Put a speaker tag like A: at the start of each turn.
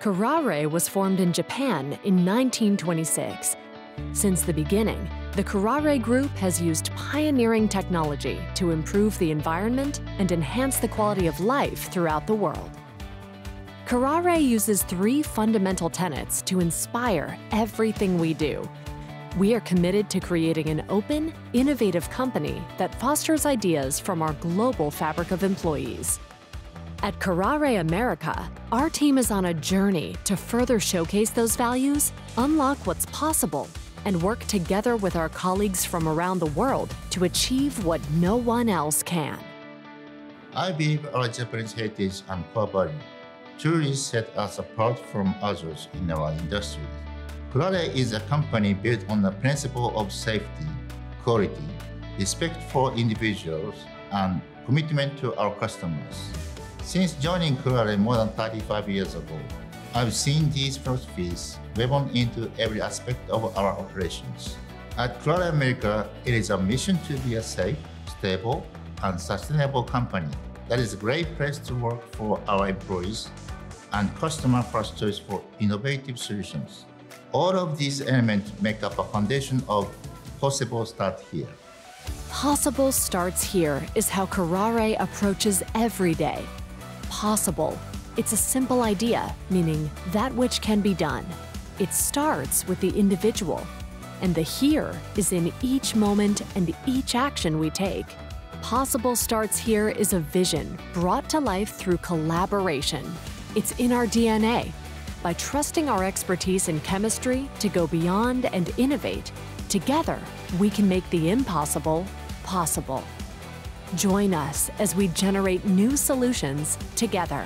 A: Kuraray was formed in Japan in 1926. Since the beginning, the Kuraray Group has used pioneering technology to improve the environment and enhance the quality of life throughout the world. Kuraray uses three fundamental tenets to inspire everything we do. We are committed to creating an open, innovative company that fosters ideas from our global fabric of employees. At Kuraray America, our team is on a journey to further showcase those values, unlock what's possible, and work together with our colleagues from around the world to achieve what no one else can.
B: I believe our Japanese heritage and core value truly set us apart from others in our industry. Kuraray is a company built on the principle of safety, quality, respect for individuals, and commitment to our customers. Since joining Kuraray more than 35 years ago, I've seen these philosophies woven into every aspect of our operations. At Kuraray America, it is our mission to be a safe, stable, and sustainable company that is a great place to work for our employees and customer-first choice for innovative solutions. All of these elements make up a foundation of Possible Start Here.
A: Possible starts here is how Kuraray approaches every day. Possible. It's a simple idea, meaning that which can be done. It starts with the individual, and the here is in each moment and each action we take. Possible starts here is a vision brought to life through collaboration. It's in our DNA. By trusting our expertise in chemistry to go beyond and innovate, together we can make the impossible possible. Join us as we generate new solutions together.